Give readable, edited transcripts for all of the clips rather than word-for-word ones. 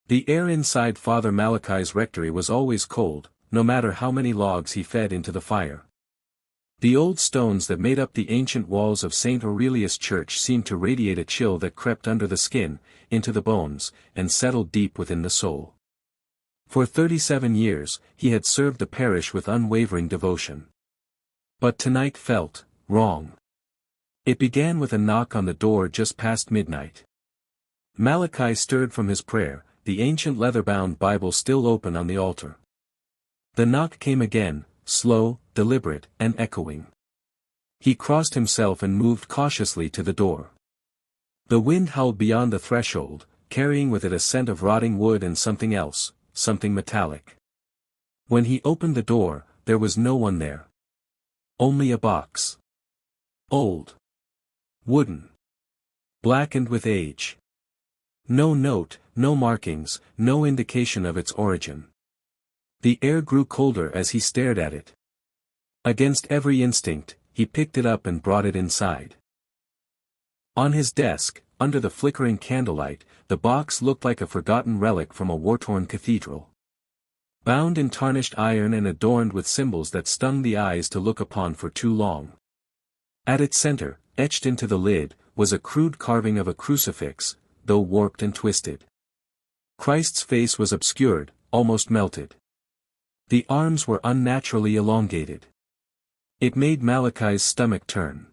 The air inside Father Malachi's rectory was always cold, no matter how many logs he fed into the fire. The old stones that made up the ancient walls of St. Aurelius' Church seemed to radiate a chill that crept under the skin, into the bones, and settled deep within the soul. For 37 years, he had served the parish with unwavering devotion. But tonight felt wrong. It began with a knock on the door just past midnight. Malachi stirred from his prayer, the ancient leather-bound Bible still open on the altar. The knock came again, slow, deliberate, and echoing. He crossed himself and moved cautiously to the door. The wind howled beyond the threshold, carrying with it a scent of rotting wood and something else, something metallic. When he opened the door, there was no one there. Only a box. Old. Wooden. Blackened with age. No note, no markings, no indication of its origin. The air grew colder as he stared at it. Against every instinct, he picked it up and brought it inside. On his desk, under the flickering candlelight, the box looked like a forgotten relic from a war-torn cathedral. Bound in tarnished iron and adorned with symbols that stung the eyes to look upon for too long. At its center, etched into the lid, was a crude carving of a crucifix, though warped and twisted. Christ's face was obscured, almost melted. The arms were unnaturally elongated. It made Malachi's stomach turn.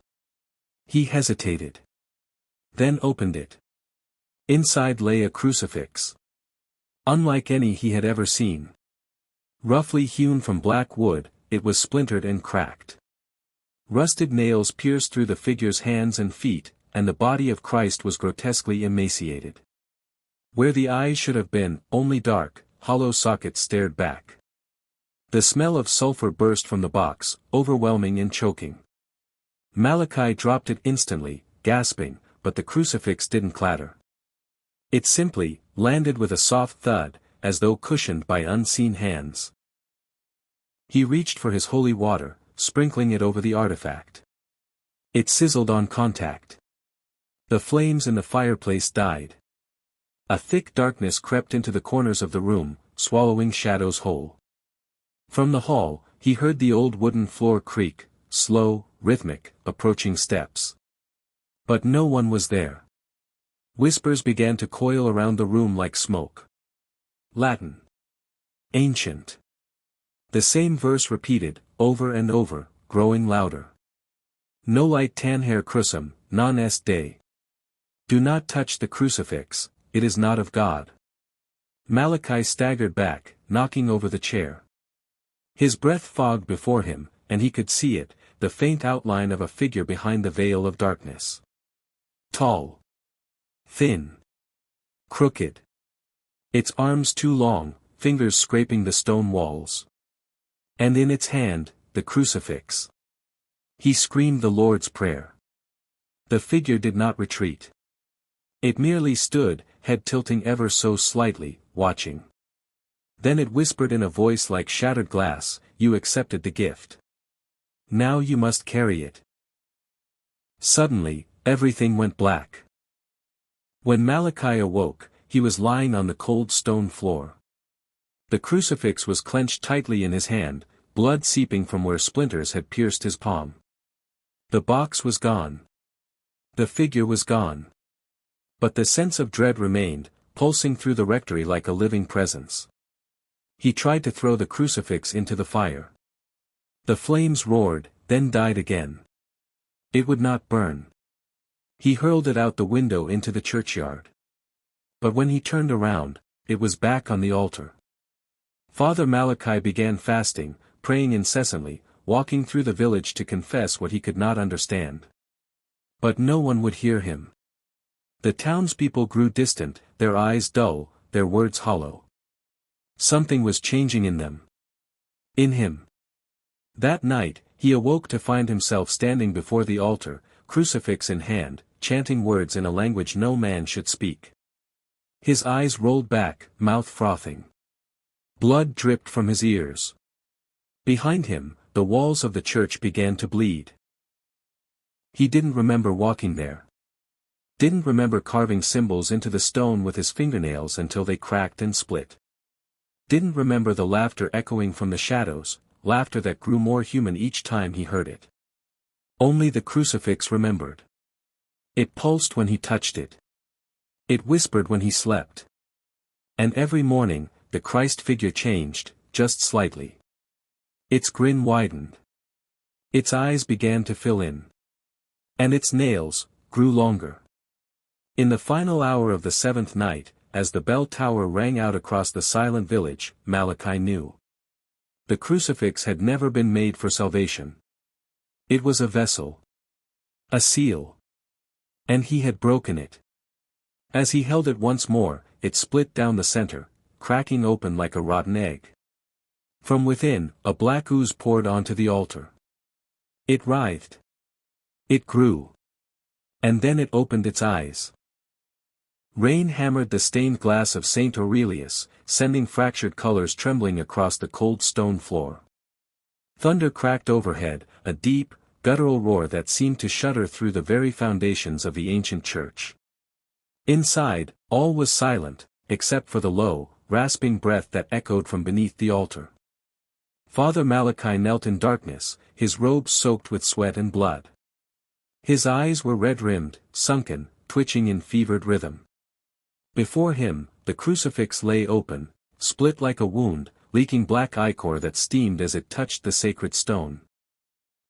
He hesitated. Then opened it. Inside lay a crucifix. Unlike any he had ever seen. Roughly hewn from black wood, it was splintered and cracked. Rusted nails pierced through the figure's hands and feet, and the body of Christ was grotesquely emaciated. Where the eyes should have been, only dark, hollow sockets stared back. The smell of sulfur burst from the box, overwhelming and choking. Malachi dropped it instantly, gasping, but the crucifix didn't clatter. It simply landed with a soft thud, as though cushioned by unseen hands. He reached for his holy water, sprinkling it over the artifact. It sizzled on contact. The flames in the fireplace died. A thick darkness crept into the corners of the room, swallowing shadows whole. From the hall, he heard the old wooden floor creak, slow, rhythmic, approaching steps. But no one was there. Whispers began to coil around the room like smoke. Latin. Ancient. The same verse repeated, over and over, growing louder. Nolite tanher crucem, non est Dei. Do not touch the crucifix, it is not of God. Malachi staggered back, knocking over the chair. His breath fogged before him, and he could see it, the faint outline of a figure behind the veil of darkness. Tall. Thin. Crooked. Its arms too long, fingers scraping the stone walls. And in its hand, the crucifix. He screamed the Lord's Prayer. The figure did not retreat. It merely stood, head tilting ever so slightly, watching. Then it whispered in a voice like shattered glass, "You accepted the gift. Now you must carry it." Suddenly, everything went black. When Malachi awoke, he was lying on the cold stone floor. The crucifix was clenched tightly in his hand, blood seeping from where splinters had pierced his palm. The box was gone. The figure was gone. But the sense of dread remained, pulsing through the rectory like a living presence. He tried to throw the crucifix into the fire. The flames roared, then died again. It would not burn. He hurled it out the window into the churchyard. But when he turned around, it was back on the altar. Father Malachi began fasting, praying incessantly, walking through the village to confess what he could not understand. But no one would hear him. The townspeople grew distant, their eyes dull, their words hollow. Something was changing in them. In him. That night, he awoke to find himself standing before the altar, crucifix in hand, chanting words in a language no man should speak. His eyes rolled back, mouth frothing. Blood dripped from his ears. Behind him, the walls of the church began to bleed. He didn't remember walking there. Didn't remember carving symbols into the stone with his fingernails until they cracked and split. Didn't remember the laughter echoing from the shadows, laughter that grew more human each time he heard it. Only the crucifix remembered. It pulsed when he touched it. It whispered when he slept. And every morning, the Christ figure changed, just slightly. Its grin widened. Its eyes began to fill in. And its nails grew longer. In the final hour of the seventh night, as the bell tower rang out across the silent village, Malachi knew. The crucifix had never been made for salvation. It was a vessel. A seal. And he had broken it. As he held it once more, it split down the center, cracking open like a rotten egg. From within, a black ooze poured onto the altar. It writhed. It grew. And then it opened its eyes. Rain hammered the stained glass of St. Aurelius, sending fractured colors trembling across the cold stone floor. Thunder cracked overhead, a deep, guttural roar that seemed to shudder through the very foundations of the ancient church. Inside, all was silent, except for the low, rasping breath that echoed from beneath the altar. Father Malachi knelt in darkness, his robes soaked with sweat and blood. His eyes were red-rimmed, sunken, twitching in fevered rhythm. Before him, the crucifix lay open, split like a wound, leaking black ichor that steamed as it touched the sacred stone.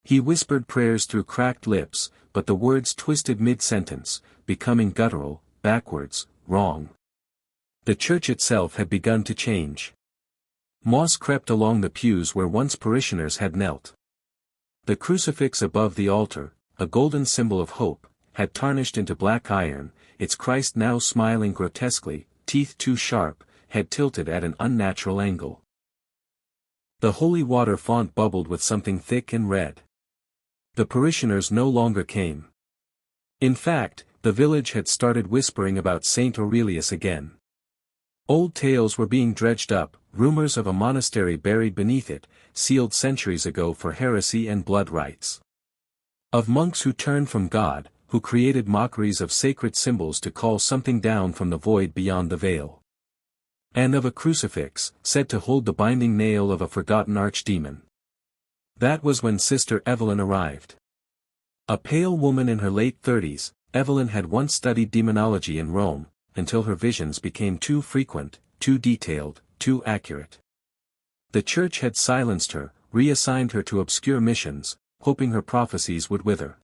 He whispered prayers through cracked lips, but the words twisted mid-sentence, becoming guttural, backwards, wrong. The church itself had begun to change. Moss crept along the pews where once parishioners had knelt. The crucifix above the altar, a golden symbol of hope, had tarnished into black iron, its Christ now smiling grotesquely, teeth too sharp, had tilted at an unnatural angle. The holy water font bubbled with something thick and red. The parishioners no longer came. In fact, the village had started whispering about St. Aurelius again. Old tales were being dredged up, rumors of a monastery buried beneath it, sealed centuries ago for heresy and blood rites. Of monks who turned from God, who created mockeries of sacred symbols to call something down from the void beyond the veil. And of a crucifix, said to hold the binding nail of a forgotten archdemon. That was when Sister Evelyn arrived. A pale woman in her late 30s, Evelyn had once studied demonology in Rome, until her visions became too frequent, too detailed, too accurate. The church had silenced her, reassigned her to obscure missions, hoping her prophecies would wither.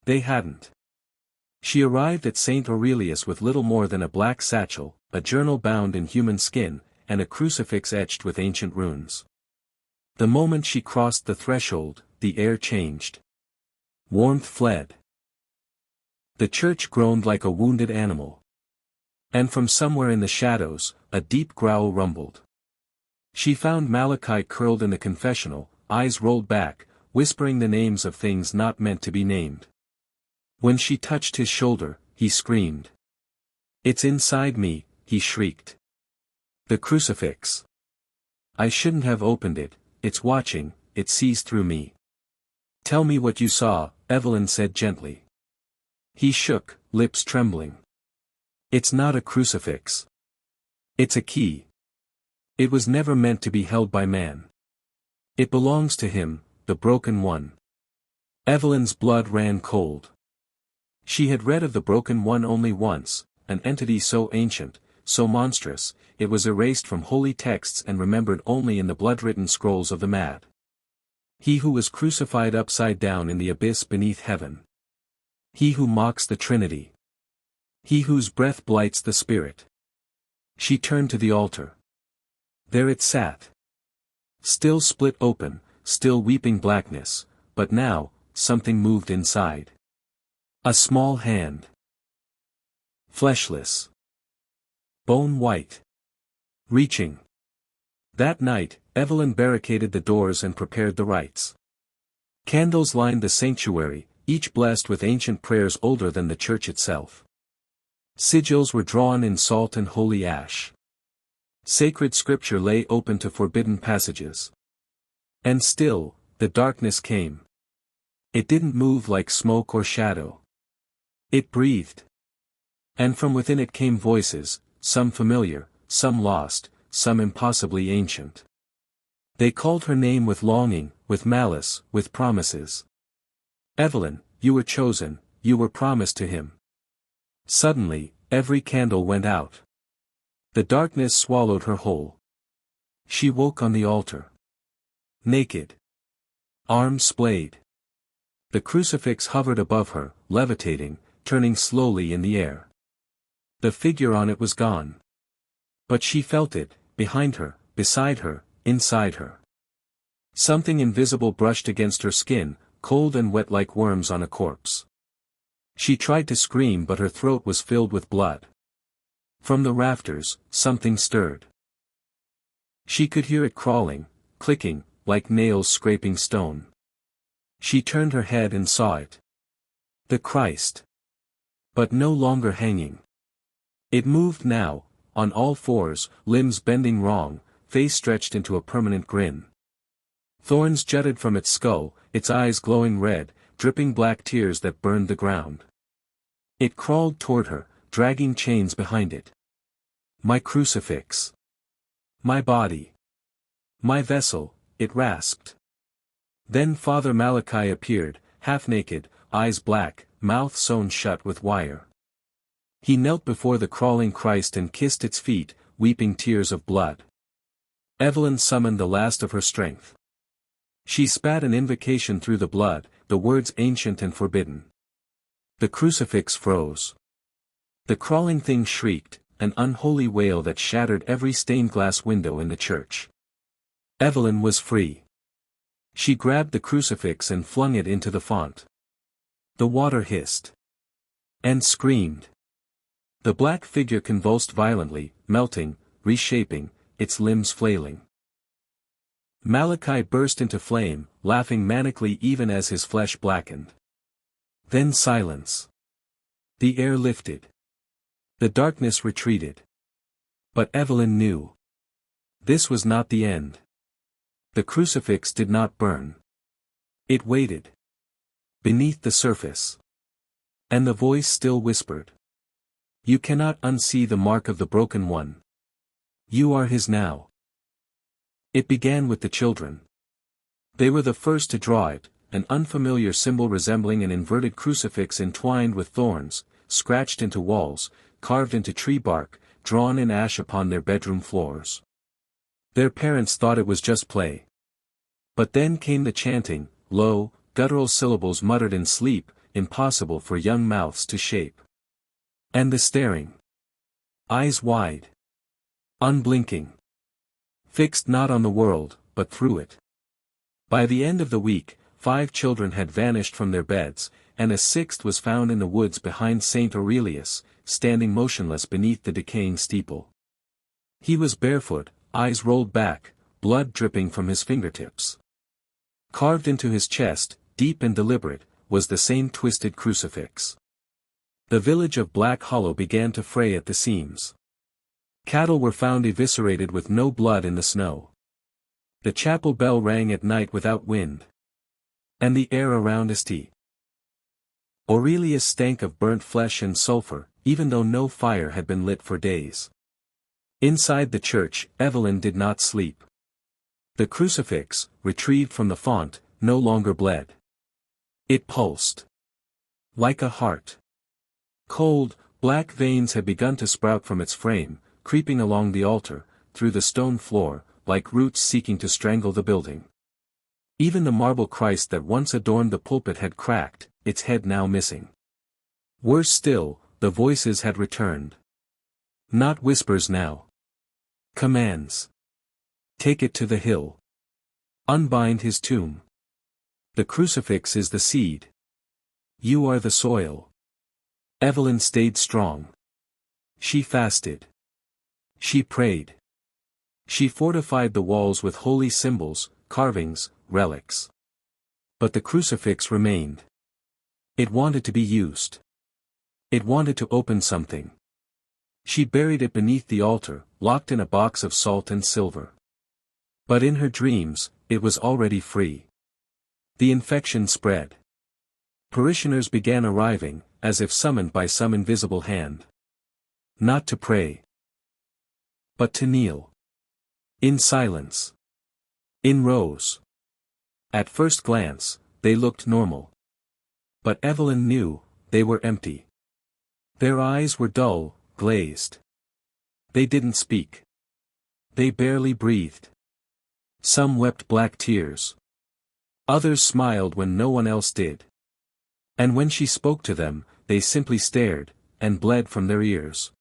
They hadn't. She arrived at St. Aurelius with little more than a black satchel, a journal bound in human skin, and a crucifix etched with ancient runes. The moment she crossed the threshold, the air changed. Warmth fled. The church groaned like a wounded animal. And from somewhere in the shadows, a deep growl rumbled. She found Malachi curled in the confessional, eyes rolled back, whispering the names of things not meant to be named. When she touched his shoulder, he screamed. "It's inside me," he shrieked. "The crucifix. I shouldn't have opened it, it's watching, it sees through me." "Tell me what you saw," Evelyn said gently. He shook, lips trembling. "It's not a crucifix. It's a key. It was never meant to be held by man. It belongs to him, the broken one." Evelyn's blood ran cold. She had read of the broken one only once, an entity so ancient, so monstrous, it was erased from holy texts and remembered only in the blood-written scrolls of the mad. He who was crucified upside down in the abyss beneath heaven. He who mocks the Trinity. He whose breath blights the spirit. She turned to the altar. There it sat. Still split open, still weeping blackness, but now, something moved inside. A small hand. Fleshless. Bone white. Reaching. That night, Evelyn barricaded the doors and prepared the rites. Candles lined the sanctuary, each blessed with ancient prayers older than the church itself. Sigils were drawn in salt and holy ash. Sacred scripture lay open to forbidden passages. And still, the darkness came. It didn't move like smoke or shadow. It breathed. And from within it came voices, some familiar, some lost, some impossibly ancient. They called her name with longing, with malice, with promises. Evelyn, you were chosen, you were promised to him. Suddenly, every candle went out. The darkness swallowed her whole. She woke on the altar. Naked. Arms splayed. The crucifix hovered above her, levitating, turning slowly in the air. The figure on it was gone. But she felt it, behind her, beside her, inside her. Something invisible brushed against her skin, cold and wet like worms on a corpse. She tried to scream but her throat was filled with blood. From the rafters, something stirred. She could hear it crawling, clicking, like nails scraping stone. She turned her head and saw it. The Christ. But no longer hanging. It moved now, on all fours, limbs bending wrong, face stretched into a permanent grin. Thorns jutted from its skull, its eyes glowing red, dripping black tears that burned the ground. It crawled toward her, dragging chains behind it. My crucifix. My body. My vessel, it rasped. Then Father Malachi appeared, half-naked, eyes black, mouth sewn shut with wire. He knelt before the crawling Christ and kissed its feet, weeping tears of blood. Evelyn summoned the last of her strength. She spat an invocation through the blood, the words ancient and forbidden. The crucifix froze. The crawling thing shrieked, an unholy wail that shattered every stained glass window in the church. Evelyn was free. She grabbed the crucifix and flung it into the font. The water hissed. And screamed. The black figure convulsed violently, melting, reshaping, its limbs flailing. Malachi burst into flame, laughing manically even as his flesh blackened. Then silence. The air lifted. The darkness retreated. But Evelyn knew. This was not the end. The crucifix did not burn. It waited. Beneath the surface. And the voice still whispered. You cannot unsee the mark of the broken one. You are his now. It began with the children. They were the first to draw it, an unfamiliar symbol resembling an inverted crucifix entwined with thorns, scratched into walls, carved into tree bark, drawn in ash upon their bedroom floors. Their parents thought it was just play. But then came the chanting, low, guttural syllables muttered in sleep, impossible for young mouths to shape. And the staring. Eyes wide. Unblinking. Fixed not on the world, but through it. By the end of the week, 5 children had vanished from their beds, and a 6th was found in the woods behind St. Aurelius, standing motionless beneath the decaying steeple. He was barefoot, eyes rolled back, blood dripping from his fingertips. Carved into his chest, deep and deliberate, was the same twisted crucifix. The village of Black Hollow began to fray at the seams. Cattle were found eviscerated with no blood in the snow. The chapel bell rang at night without wind. And the air around St. Aurelius stank of burnt flesh and sulfur, even though no fire had been lit for days. Inside the church, Evelyn did not sleep. The crucifix, retrieved from the font, no longer bled. It pulsed. Like a heart. Cold, black veins had begun to sprout from its frame, creeping along the altar, through the stone floor, like roots seeking to strangle the building. Even the marble Christ that once adorned the pulpit had cracked, its head now missing. Worse still, the voices had returned. Not whispers now. Commands. Take it to the hill. Unbind his tomb. The crucifix is the seed. You are the soil. Evelyn stayed strong. She fasted. She prayed. She fortified the walls with holy symbols, carvings, relics. But the crucifix remained. It wanted to be used. It wanted to open something. She buried it beneath the altar, locked in a box of salt and silver. But in her dreams, it was already free. The infection spread. Parishioners began arriving, as if summoned by some invisible hand. Not to pray, but to kneel. In silence. In rows. At first glance, they looked normal. But Evelyn knew, they were empty. Their eyes were dull, glazed. They didn't speak. They barely breathed. Some wept black tears. Others smiled when no one else did. And when she spoke to them, they simply stared, and bled from their ears.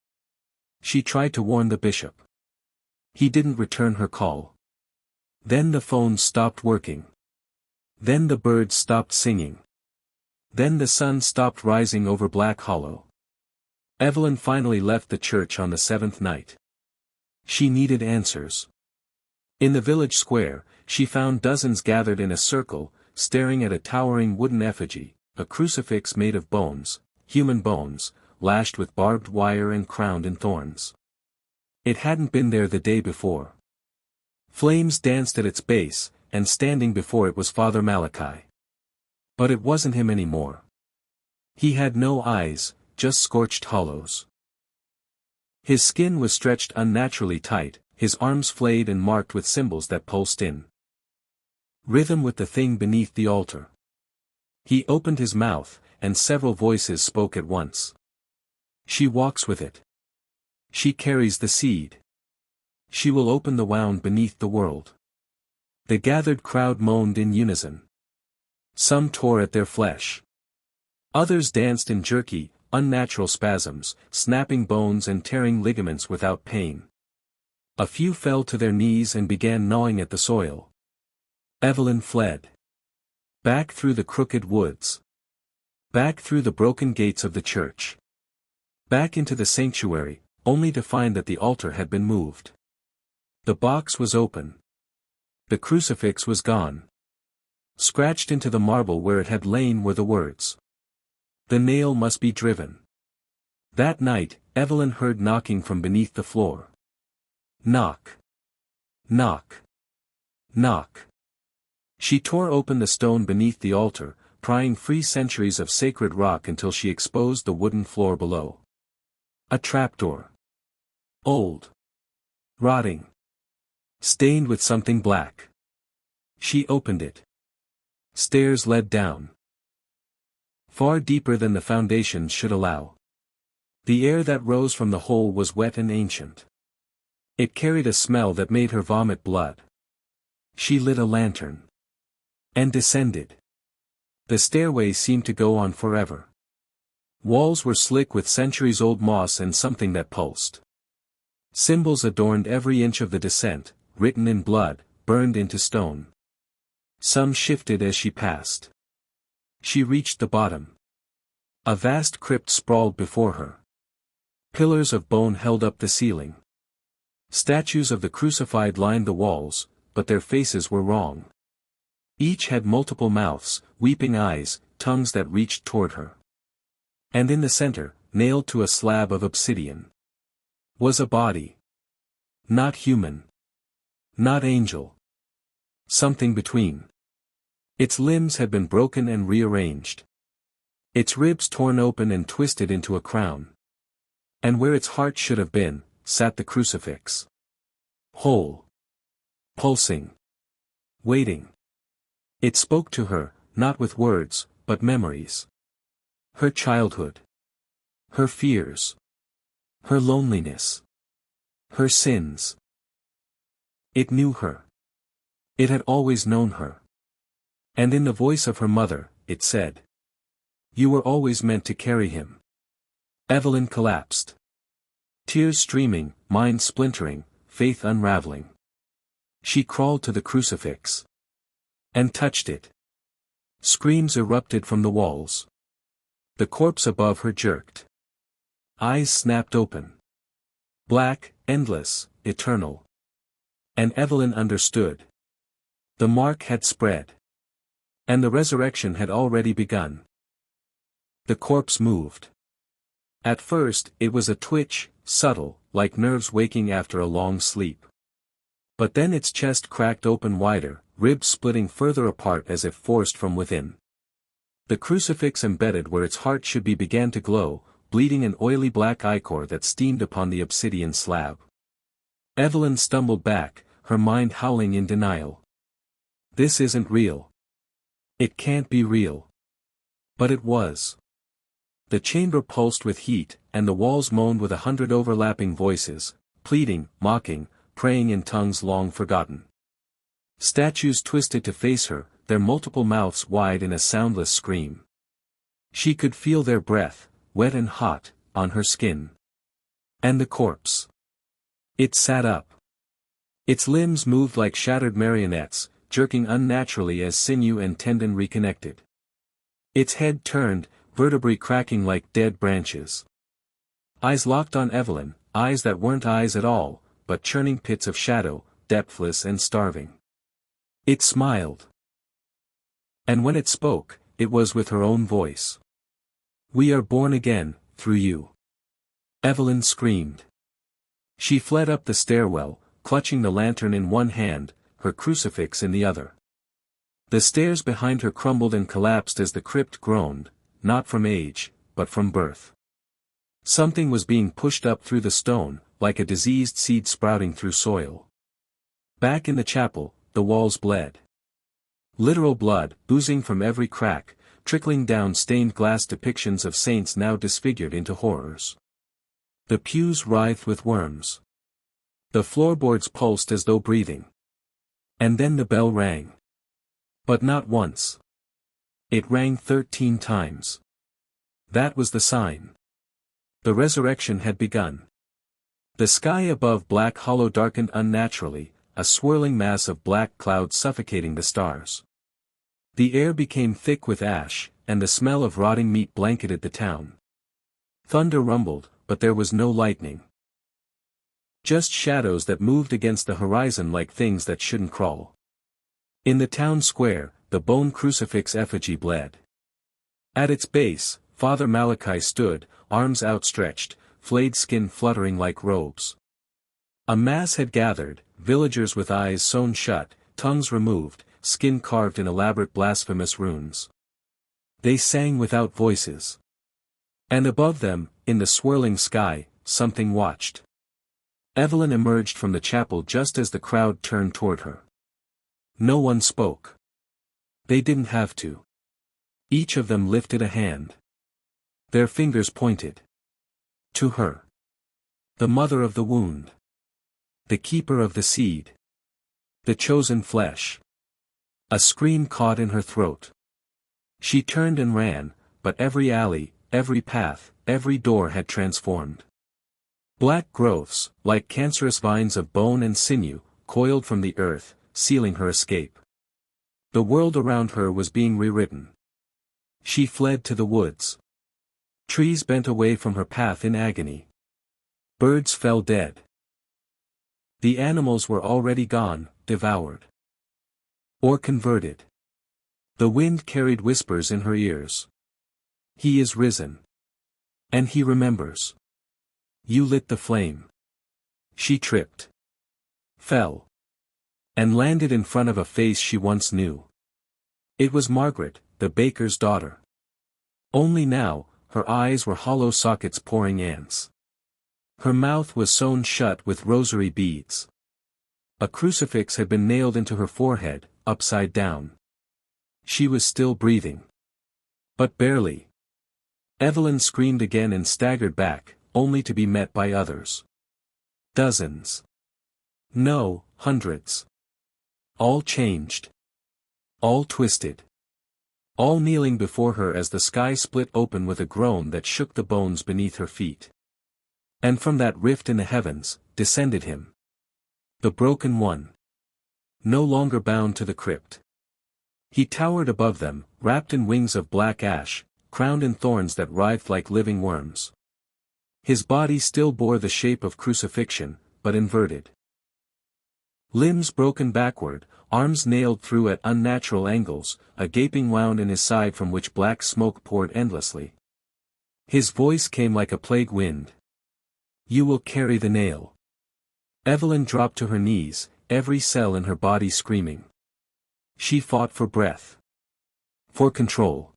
She tried to warn the bishop. He didn't return her call. Then the phone stopped working. Then the birds stopped singing. Then the sun stopped rising over Black Hollow. Evelyn finally left the church on the 7th night. She needed answers. In the village square, she found dozens gathered in a circle, staring at a towering wooden effigy, a crucifix made of bones, human bones, lashed with barbed wire and crowned in thorns. It hadn't been there the day before. Flames danced at its base, and standing before it was Father Malachi. But it wasn't him anymore. He had no eyes, just scorched hollows. His skin was stretched unnaturally tight, his arms flayed and marked with symbols that pulsed in rhythm with the thing beneath the altar. He opened his mouth, and several voices spoke at once. She walks with it. She carries the seed. She will open the wound beneath the world. The gathered crowd moaned in unison. Some tore at their flesh. Others danced in jerky, unnatural spasms, snapping bones and tearing ligaments without pain. A few fell to their knees and began gnawing at the soil. Evelyn fled. Back through the crooked woods. Back through the broken gates of the church. Back into the sanctuary, only to find that the altar had been moved. The box was open. The crucifix was gone. Scratched into the marble where it had lain were the words. The nail must be driven. That night, Evelyn heard knocking from beneath the floor. Knock. Knock. Knock. She tore open the stone beneath the altar, prying free centuries of sacred rock until she exposed the wooden floor below. A trapdoor. Old. Rotting. Stained with something black. She opened it. Stairs led down. Far deeper than the foundations should allow. The air that rose from the hole was wet and ancient. It carried a smell that made her vomit blood. She lit a lantern. And descended. The stairway seemed to go on forever. Walls were slick with centuries-old moss and something that pulsed. Symbols adorned every inch of the descent, written in blood, burned into stone. Some shifted as she passed. She reached the bottom. A vast crypt sprawled before her. Pillars of bone held up the ceiling. Statues of the crucified lined the walls, but their faces were wrong. Each had multiple mouths, weeping eyes, tongues that reached toward her. And in the center, nailed to a slab of obsidian, was a body. Not human. Not angel. Something between. Its limbs had been broken and rearranged. Its ribs torn open and twisted into a crown. And where its heart should have been, sat the crucifix. Whole. Pulsing. Waiting. It spoke to her, not with words, but memories. Her childhood. Her fears. Her loneliness. Her sins. It knew her. It had always known her. And in the voice of her mother, it said, "You were always meant to carry him." Evelyn collapsed. Tears streaming, mind splintering, faith unraveling. She crawled to the crucifix. And touched it. Screams erupted from the walls. The corpse above her jerked. Eyes snapped open. Black, endless, eternal. And Evelyn understood. The mark had spread. And the resurrection had already begun. The corpse moved. At first, it was a twitch, subtle, like nerves waking after a long sleep. But then its chest cracked open wider, ribs splitting further apart as if forced from within. The crucifix embedded where its heart should be began to glow, bleeding an oily black ichor that steamed upon the obsidian slab. Evelyn stumbled back, her mind howling in denial. This isn't real. It can't be real. But it was. The chamber pulsed with heat, and the walls moaned with 100 overlapping voices, pleading, mocking, praying in tongues long forgotten. Statues twisted to face her, their multiple mouths wide in a soundless scream. She could feel their breath, wet and hot, on her skin. And the corpse. It sat up. Its limbs moved like shattered marionettes, jerking unnaturally as sinew and tendon reconnected. Its head turned, vertebrae cracking like dead branches. Eyes locked on Evelyn, eyes that weren't eyes at all, but churning pits of shadow, depthless and starving. It smiled. And when it spoke, it was with her own voice. "We are born again, through you." Evelyn screamed. She fled up the stairwell, clutching the lantern in one hand, her crucifix in the other. The stairs behind her crumbled and collapsed as the crypt groaned, not from age, but from birth. Something was being pushed up through the stone, like a diseased seed sprouting through soil. Back in the chapel, the walls bled. Literal blood, oozing from every crack, trickling down stained glass depictions of saints now disfigured into horrors. The pews writhed with worms. The floorboards pulsed as though breathing. And then the bell rang. But not once. It rang 13 times. That was the sign. The resurrection had begun. The sky above Black Hollow darkened unnaturally, a swirling mass of black clouds suffocating the stars. The air became thick with ash, and the smell of rotting meat blanketed the town. Thunder rumbled, but there was no lightning. Just shadows that moved against the horizon like things that shouldn't crawl. In the town square, the bone crucifix effigy bled. At its base, Father Malachi stood, arms outstretched, flayed skin fluttering like robes. A mass had gathered, villagers with eyes sewn shut, tongues removed, skin carved in elaborate blasphemous runes. They sang without voices. And above them, in the swirling sky, something watched. Evelyn emerged from the chapel just as the crowd turned toward her. No one spoke. They didn't have to. Each of them lifted a hand. Their fingers pointed. To her. The mother of the wound. The keeper of the seed. The chosen flesh. A scream caught in her throat. She turned and ran, but every alley, every path, every door had transformed. Black growths, like cancerous vines of bone and sinew, coiled from the earth, sealing her escape. The world around her was being rewritten. She fled to the woods. Trees bent away from her path in agony. Birds fell dead. The animals were already gone, devoured. Or converted. The wind carried whispers in her ears. He is risen. And he remembers. You lit the flame. She tripped. Fell. And landed in front of a face she once knew. It was Margaret, the baker's daughter. Only now, her eyes were hollow sockets pouring ants. Her mouth was sewn shut with rosary beads. A crucifix had been nailed into her forehead, upside down. She was still breathing. But barely. Evelyn screamed again and staggered back, only to be met by others. Dozens. No, hundreds. All changed. All twisted. All kneeling before her as the sky split open with a groan that shook the bones beneath her feet. And from that rift in the heavens, descended him. The broken one. No longer bound to the crypt. He towered above them, wrapped in wings of black ash, crowned in thorns that writhed like living worms. His body still bore the shape of crucifixion, but inverted. Limbs broken backward, arms nailed through at unnatural angles, a gaping wound in his side from which black smoke poured endlessly. His voice came like a plague wind. You will carry the nail. Evelyn dropped to her knees, every cell in her body screaming. She fought for breath. For control.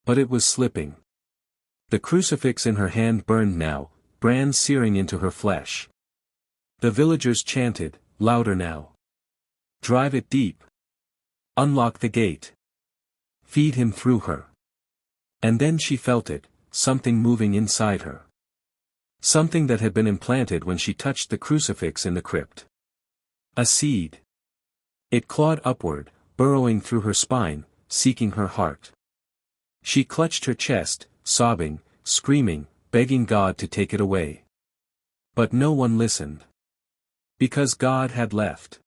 But it was slipping. The crucifix in her hand burned now, brands searing into her flesh. The villagers chanted, louder now. Drive it deep. Unlock the gate. Feed him through her. And then she felt it, something moving inside her. Something that had been implanted when she touched the crucifix in the crypt. A seed. It clawed upward, burrowing through her spine, seeking her heart. She clutched her chest, sobbing, screaming, begging God to take it away. But no one listened. Because God had left.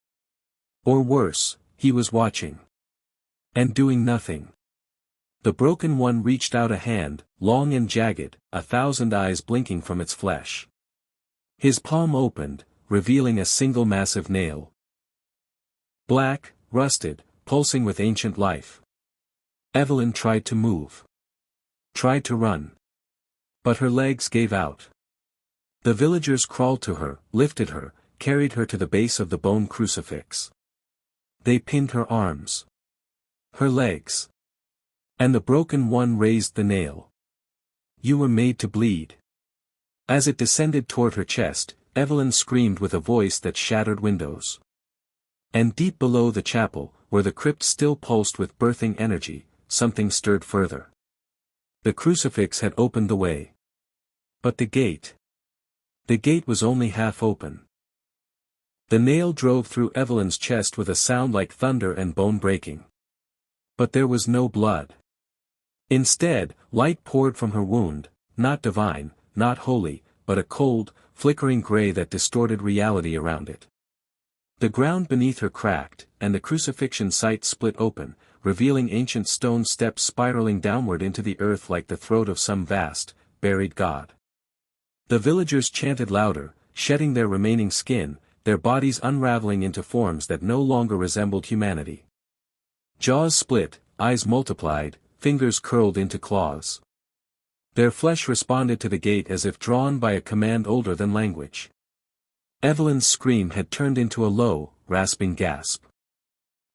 Or worse, he was watching. And doing nothing. The broken one reached out a hand, long and jagged, 1,000 eyes blinking from its flesh. His palm opened, revealing a single massive nail. Black, rusted, pulsing with ancient life. Evelyn tried to move. Tried to run. But her legs gave out. The villagers crawled to her, lifted her, carried her to the base of the bone crucifix. They pinned her arms. Her legs. And the broken one raised the nail. You were made to bleed. As it descended toward her chest, Evelyn screamed with a voice that shattered windows. And deep below the chapel, where the crypt still pulsed with birthing energy, something stirred further. The crucifix had opened the way. But the gate. The gate was only half open. The nail drove through Evelyn's chest with a sound like thunder and bone breaking. But there was no blood. Instead, light poured from her wound, not divine, not holy, but a cold, flickering gray that distorted reality around it. The ground beneath her cracked, and the crucifixion site split open, revealing ancient stone steps spiraling downward into the earth like the throat of some vast, buried god. The villagers chanted louder, shedding their remaining skin, their bodies unraveling into forms that no longer resembled humanity. Jaws split, eyes multiplied, fingers curled into claws. Their flesh responded to the gate as if drawn by a command older than language. Evelyn's scream had turned into a low, rasping gasp.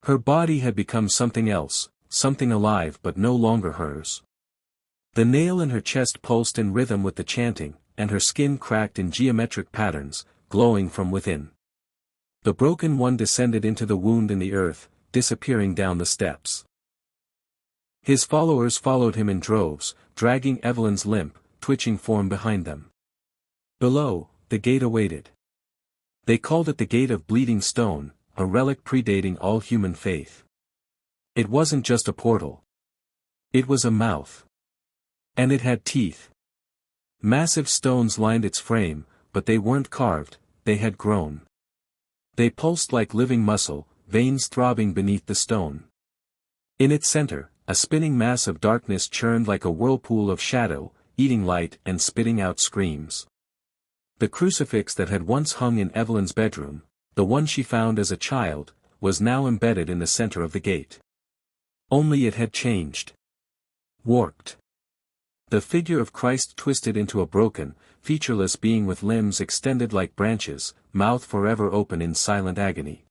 Her body had become something else, something alive but no longer hers. The nail in her chest pulsed in rhythm with the chanting, and her skin cracked in geometric patterns, glowing from within. The broken one descended into the wound in the earth, disappearing down the steps. His followers followed him in droves, dragging Evelyn's limp, twitching form behind them. Below, the gate awaited. They called it the Gate of Bleeding Stone, a relic predating all human faith. It wasn't just a portal. It was a mouth. And it had teeth. Massive stones lined its frame, but they weren't carved, they had grown. They pulsed like living muscle, veins throbbing beneath the stone. In its center, a spinning mass of darkness churned like a whirlpool of shadow, eating light and spitting out screams. The crucifix that had once hung in Evelyn's bedroom, the one she found as a child, was now embedded in the center of the gate. Only it had changed. Warped. The figure of Christ twisted into a broken, featureless being with limbs extended like branches, mouth forever open in silent agony.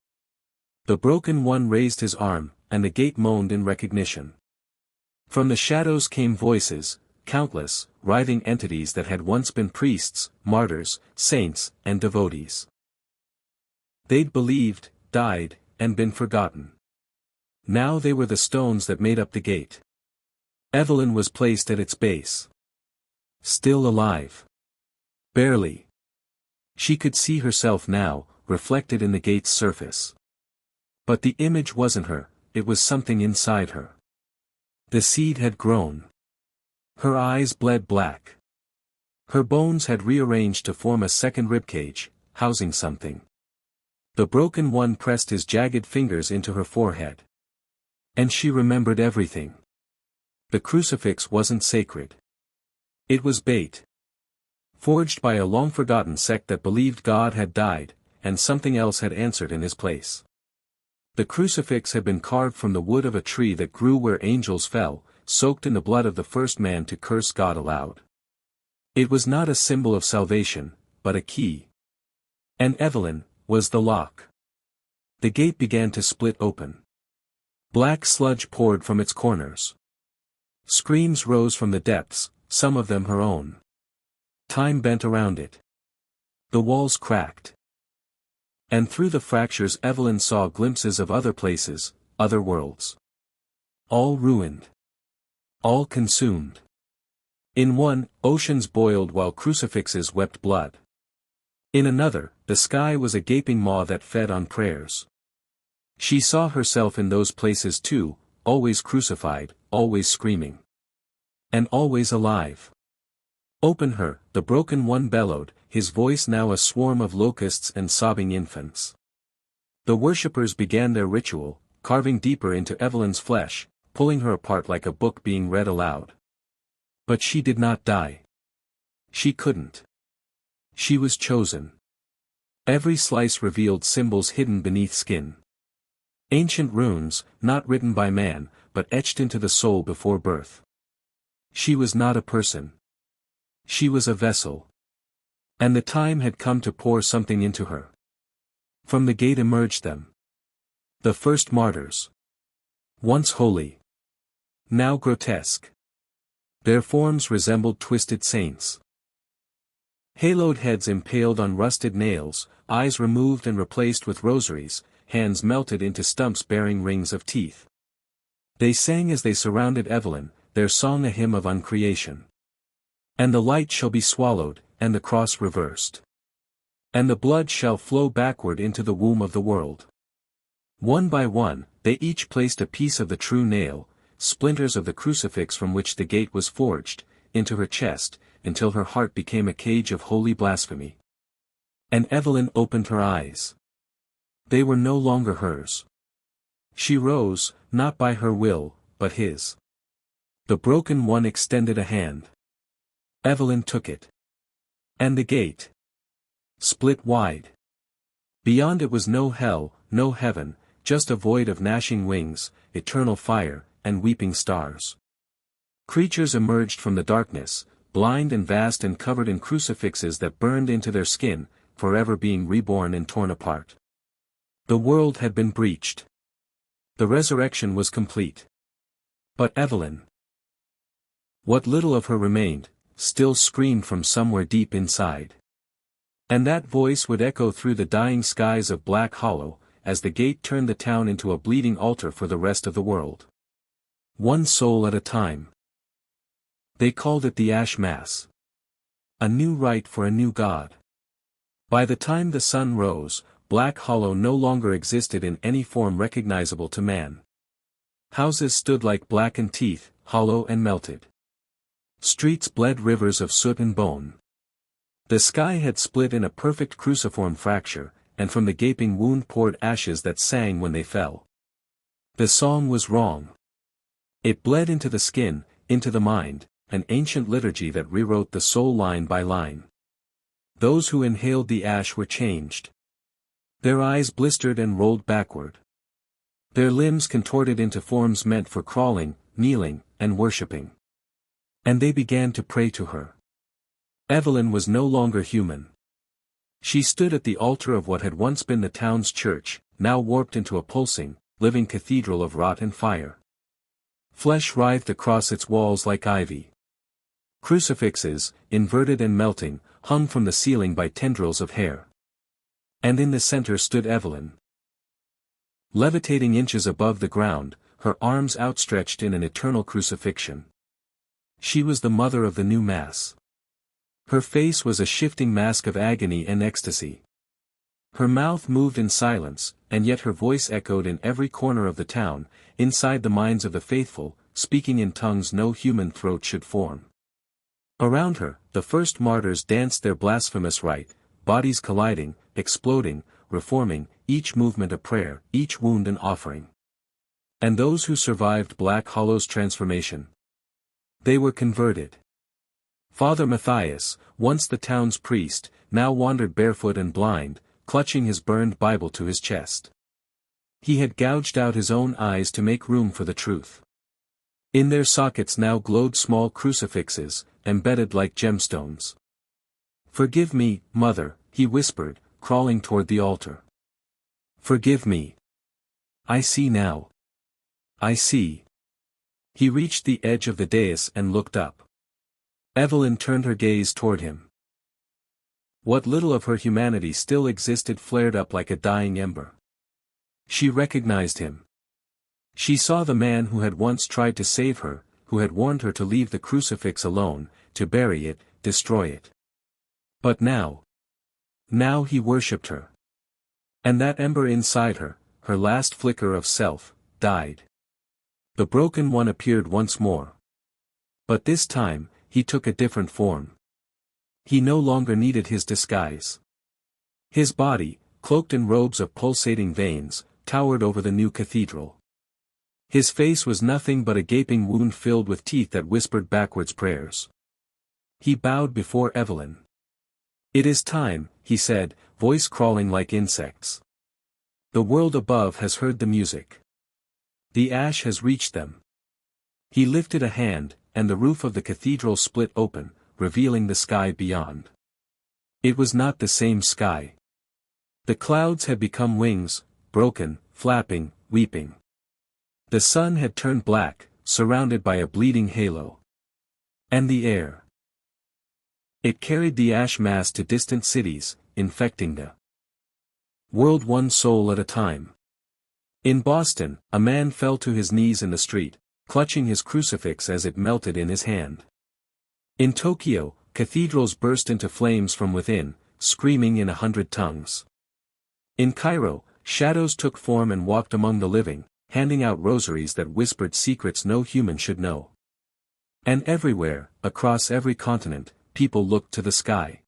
The broken one raised his arm, and the gate moaned in recognition. From the shadows came voices, countless, writhing entities that had once been priests, martyrs, saints, and devotees. They'd believed, died, and been forgotten. Now they were the stones that made up the gate. Evelyn was placed at its base. Still alive. Barely. She could see herself now, reflected in the gate's surface. But the image wasn't her, it was something inside her. The seed had grown. Her eyes bled black. Her bones had rearranged to form a second ribcage, housing something. The broken one pressed his jagged fingers into her forehead. And she remembered everything. The crucifix wasn't sacred. It was bait. Forged by a long-forgotten sect that believed God had died, and something else had answered in his place. The crucifix had been carved from the wood of a tree that grew where angels fell, soaked in the blood of the first man to curse God aloud. It was not a symbol of salvation, but a key. And Evelyn was the lock. The gate began to split open. Black sludge poured from its corners. Screams rose from the depths, some of them her own. Time bent around it. The walls cracked. And through the fractures Evelyn saw glimpses of other places, other worlds. All ruined. All consumed. In one, oceans boiled while crucifixes wept blood. In another, the sky was a gaping maw that fed on prayers. She saw herself in those places too, always crucified, always screaming. And always alive. Open her, the broken one bellowed, his voice now a swarm of locusts and sobbing infants. The worshippers began their ritual, carving deeper into Evelyn's flesh, pulling her apart like a book being read aloud. But she did not die. She couldn't. She was chosen. Every slice revealed symbols hidden beneath skin. Ancient runes, not written by man, but etched into the soul before birth. She was not a person. She was a vessel. And the time had come to pour something into her. From the gate emerged them. The first martyrs. Once holy. Now grotesque. Their forms resembled twisted saints. Haloed heads impaled on rusted nails, eyes removed and replaced with rosaries, hands melted into stumps bearing rings of teeth. They sang as they surrounded Evelyn, their song a hymn of uncreation. And the light shall be swallowed, and the cross reversed. And the blood shall flow backward into the womb of the world. One by one, they each placed a piece of the true nail, splinters of the crucifix from which the gate was forged, into her chest, until her heart became a cage of holy blasphemy. And Evelyn opened her eyes. They were no longer hers. She rose, not by her will, but his. The broken one extended a hand. Evelyn took it. And the gate split wide. Beyond it was no hell, no heaven, just a void of gnashing wings, eternal fire, and weeping stars. Creatures emerged from the darkness, blind and vast and covered in crucifixes that burned into their skin, forever being reborn and torn apart. The world had been breached. The resurrection was complete. But Evelyn, what little of her remained, still screamed from somewhere deep inside. And that voice would echo through the dying skies of Black Hollow, as the gate turned the town into a bleeding altar for the rest of the world. One soul at a time. They called it the Ash Mass. A new rite for a new god. By the time the sun rose, Black Hollow no longer existed in any form recognizable to man. Houses stood like blackened teeth, hollow and melted. Streets bled rivers of soot and bone. The sky had split in a perfect cruciform fracture, and from the gaping wound poured ashes that sang when they fell. The song was wrong. It bled into the skin, into the mind, an ancient liturgy that rewrote the soul line by line. Those who inhaled the ash were changed. Their eyes blistered and rolled backward. Their limbs contorted into forms meant for crawling, kneeling, and worshipping. And they began to pray to her. Evelyn was no longer human. She stood at the altar of what had once been the town's church, now warped into a pulsing, living cathedral of rot and fire. Flesh writhed across its walls like ivy. Crucifixes, inverted and melting, hung from the ceiling by tendrils of hair. And in the center stood Evelyn. Levitating inches above the ground, her arms outstretched in an eternal crucifixion. She was the mother of the new Mass. Her face was a shifting mask of agony and ecstasy. Her mouth moved in silence, and yet her voice echoed in every corner of the town, inside the minds of the faithful, speaking in tongues no human throat should form. Around her, the first martyrs danced their blasphemous rite, bodies colliding, exploding, reforming, each movement a prayer, each wound an offering. And those who survived Black Hollow's transformation, they were converted. Father Matthias, once the town's priest, now wandered barefoot and blind, clutching his burned Bible to his chest. He had gouged out his own eyes to make room for the truth. In their sockets now glowed small crucifixes, embedded like gemstones. "Forgive me, Mother," he whispered, crawling toward the altar. "Forgive me. I see now. I see." He reached the edge of the dais and looked up. Evelyn turned her gaze toward him. What little of her humanity still existed flared up like a dying ember. She recognized him. She saw the man who had once tried to save her, who had warned her to leave the crucifix alone, to bury it, destroy it. But now he worshipped her. And that ember inside her, her last flicker of self, died. The broken one appeared once more. But this time, he took a different form. He no longer needed his disguise. His body, cloaked in robes of pulsating veins, towered over the new cathedral. His face was nothing but a gaping wound filled with teeth that whispered backwards prayers. He bowed before Evelyn. "It is time," he said, voice crawling like insects. "The world above has heard the music. The ash has reached them." He lifted a hand, and the roof of the cathedral split open, revealing the sky beyond. It was not the same sky. The clouds had become wings, broken, flapping, weeping. The sun had turned black, surrounded by a bleeding halo. And the air. It carried the ash mass to distant cities, infecting the world one soul at a time. In Boston, a man fell to his knees in the street, clutching his crucifix as it melted in his hand. In Tokyo, cathedrals burst into flames from within, screaming in 100 tongues. In Cairo, shadows took form and walked among the living, handing out rosaries that whispered secrets no human should know. And everywhere, across every continent, people looked to the sky.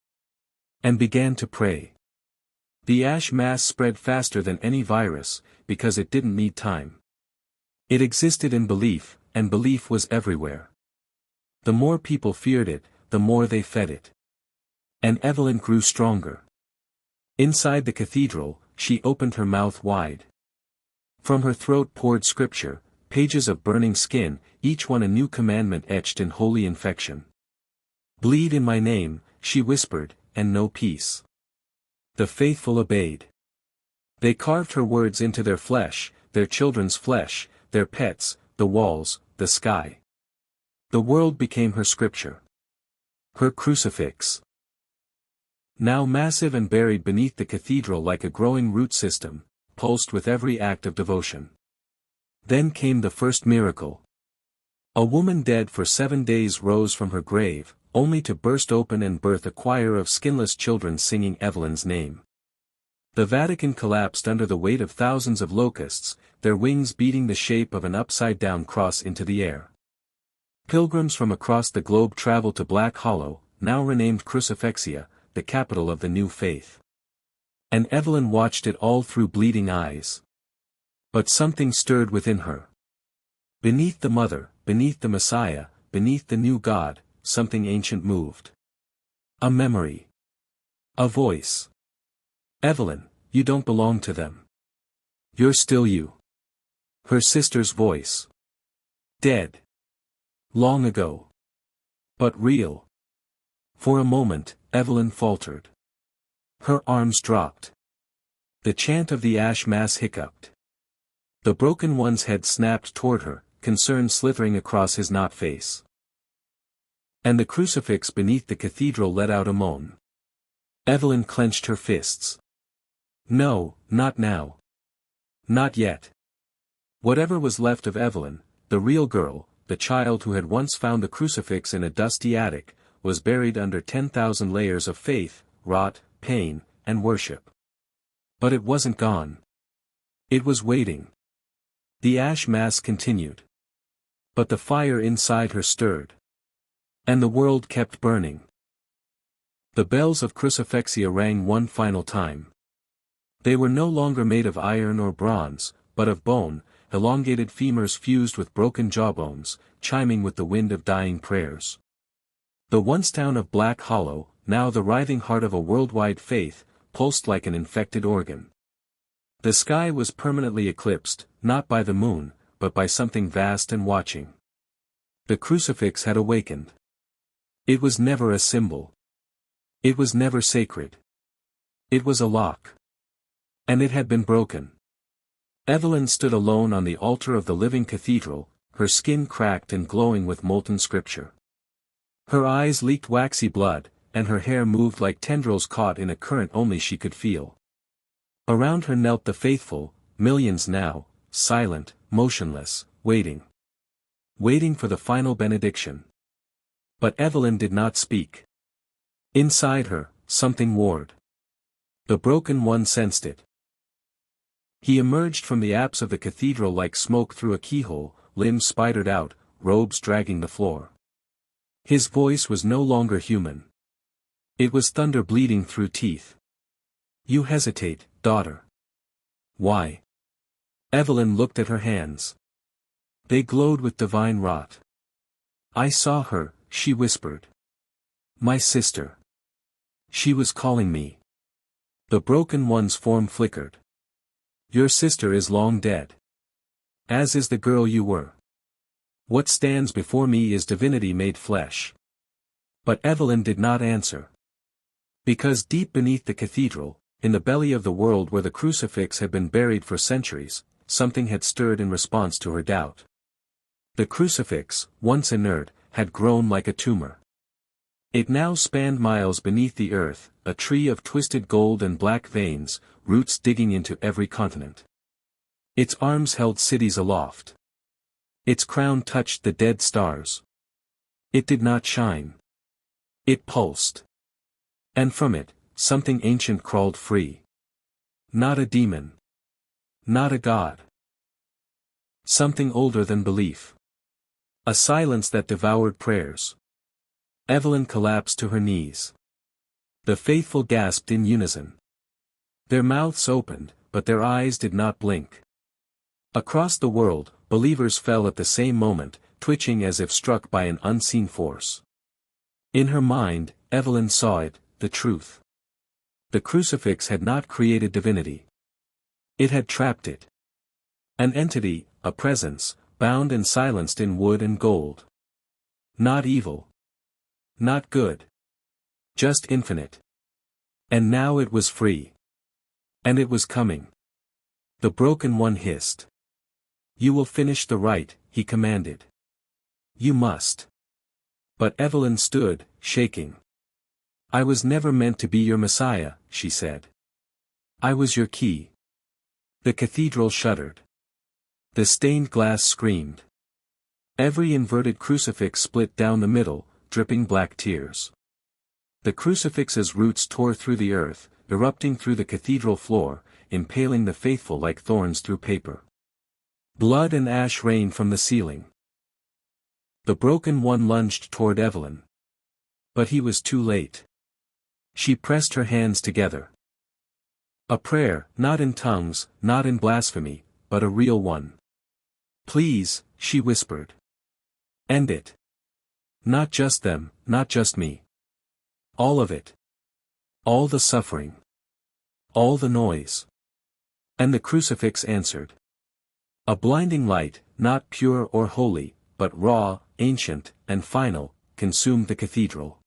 And began to pray. The ash mass spread faster than any virus, because it didn't need time. It existed in belief, and belief was everywhere. The more people feared it, the more they fed it. And Evelyn grew stronger. Inside the cathedral, she opened her mouth wide. From her throat poured scripture, pages of burning skin, each one a new commandment etched in holy infection. "Bleed in my name," she whispered, "and no peace." The faithful obeyed. They carved her words into their flesh, their children's flesh, their pets, the walls, the sky. The world became her scripture. Her crucifix. Now massive and buried beneath the cathedral like a growing root system, pulsed with every act of devotion. Then came the first miracle. A woman dead for 7 days rose from her grave, only to burst open and birth a choir of skinless children singing Evelyn's name. The Vatican collapsed under the weight of thousands of locusts, their wings beating the shape of an upside-down cross into the air. Pilgrims from across the globe traveled to Black Hollow, now renamed Crucifixia, the capital of the new faith. And Evelyn watched it all through bleeding eyes. But something stirred within her. Beneath the Mother, beneath the Messiah, beneath the new God, something ancient moved. A memory. A voice. "Evelyn, you don't belong to them. You're still you." Her sister's voice. Dead. Long ago. But real. For a moment, Evelyn faltered. Her arms dropped. The chant of the ash mass hiccuped. The broken one's head snapped toward her, concern slithering across his knot face. And the crucifix beneath the cathedral let out a moan. Evelyn clenched her fists. No, not now. Not yet. Whatever was left of Evelyn, the real girl, the child who had once found the crucifix in a dusty attic, was buried under 10,000 layers of faith, rot, pain, and worship. But it wasn't gone. It was waiting. The ash mass continued. But the fire inside her stirred. And the world kept burning. The bells of Crucifixia rang one final time. They were no longer made of iron or bronze, but of bone, elongated femurs fused with broken jawbones, chiming with the wind of dying prayers. The once town of Black Hollow, now the writhing heart of a worldwide faith, pulsed like an infected organ. The sky was permanently eclipsed, not by the moon, but by something vast and watching. The crucifix had awakened. It was never a symbol. It was never sacred. It was a lock. And it had been broken. Evelyn stood alone on the altar of the living cathedral, her skin cracked and glowing with molten scripture. Her eyes leaked waxy blood, and her hair moved like tendrils caught in a current only she could feel. Around her knelt the faithful, millions now, silent, motionless, waiting. Waiting for the final benediction. But Evelyn did not speak. Inside her, something warred. The broken one sensed it. He emerged from the apse of the cathedral like smoke through a keyhole, limbs spidered out, robes dragging the floor. His voice was no longer human. It was thunder bleeding through teeth. You hesitate, daughter. Why? Evelyn looked at her hands. They glowed with divine wrath. I saw her, she whispered. My sister. She was calling me. The broken one's form flickered. Your sister is long dead. As is the girl you were. What stands before me is divinity made flesh. But Evelyn did not answer. Because deep beneath the cathedral, in the belly of the world where the crucifix had been buried for centuries, something had stirred in response to her doubt. The crucifix, once inert, had grown like a tumor. It now spanned miles beneath the earth, a tree of twisted gold and black veins, roots digging into every continent. Its arms held cities aloft. Its crown touched the dead stars. It did not shine. It pulsed. And from it, something ancient crawled free. Not a demon. Not a god. Something older than belief. A silence that devoured prayers. Evelyn collapsed to her knees. The faithful gasped in unison. Their mouths opened, but their eyes did not blink. Across the world, believers fell at the same moment, twitching as if struck by an unseen force. In her mind, Evelyn saw it, the truth. The crucifix had not created divinity. It had trapped it. An entity, a presence, bound and silenced in wood and gold. Not evil. Not good. Just infinite. And now it was free. And it was coming. The broken one hissed. You will finish the rite, he commanded. You must. But Evelyn stood, shaking. I was never meant to be your Messiah, she said. I was your key. The cathedral shuddered. The stained glass screamed. Every inverted crucifix split down the middle, dripping black tears. The crucifix's roots tore through the earth, erupting through the cathedral floor, impaling the faithful like thorns through paper. Blood and ash rained from the ceiling. The broken one lunged toward Evelyn. But he was too late. She pressed her hands together. A prayer, not in tongues, not in blasphemy, but a real one. Please, she whispered. End it. Not just them, not just me. All of it. All the suffering. All the noise. And the crucifix answered. A blinding light, not pure or holy, but raw, ancient, and final, consumed the cathedral.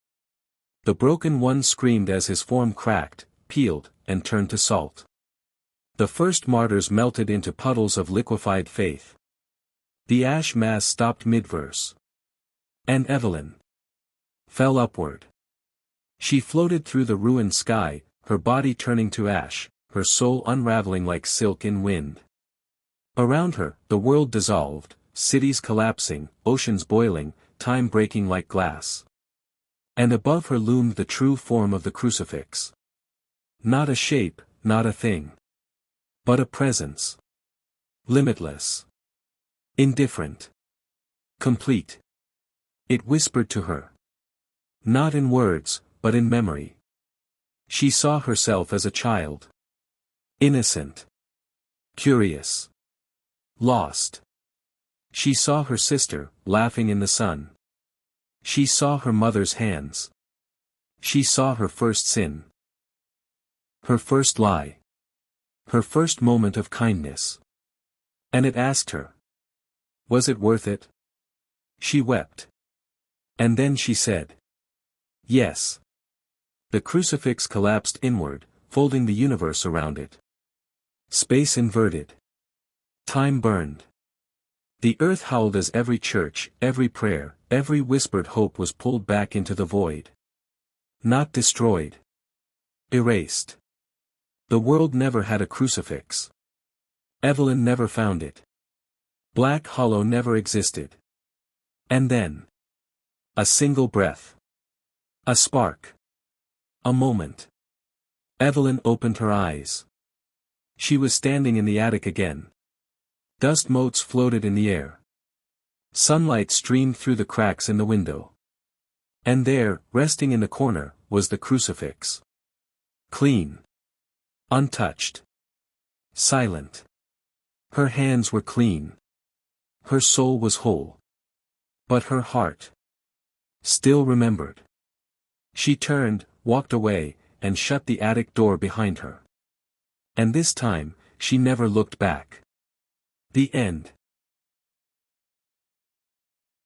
The broken one screamed as his form cracked, peeled, and turned to salt. The first martyrs melted into puddles of liquefied faith. The ash mass stopped mid-verse. And Evelyn fell upward. She floated through the ruined sky, her body turning to ash, her soul unraveling like silk in wind. Around her, the world dissolved, cities collapsing, oceans boiling, time breaking like glass. And above her loomed the true form of the crucifix. Not a shape, not a thing. But a presence. Limitless. Indifferent. Complete. It whispered to her. Not in words, but in memory. She saw herself as a child. Innocent. Curious. Lost. She saw her sister, laughing in the sun. She saw her mother's hands. She saw her first sin. Her first lie. Her first moment of kindness. And it asked her. Was it worth it? She wept. And then she said. Yes. The crucifix collapsed inward, folding the universe around it. Space inverted. Time burned. The earth howled as every church, every prayer, every whispered hope was pulled back into the void. Not destroyed. Erased. The world never had a crucifix. Evelyn never found it. Black Hollow never existed. And then. A single breath. A spark. A moment. Evelyn opened her eyes. She was standing in the attic again. Dust motes floated in the air. Sunlight streamed through the cracks in the window. And there, resting in the corner, was the crucifix. Clean. Untouched. Silent. Her hands were clean. Her soul was whole. But her heart still remembered. She turned, walked away, and shut the attic door behind her. And this time, she never looked back. The end.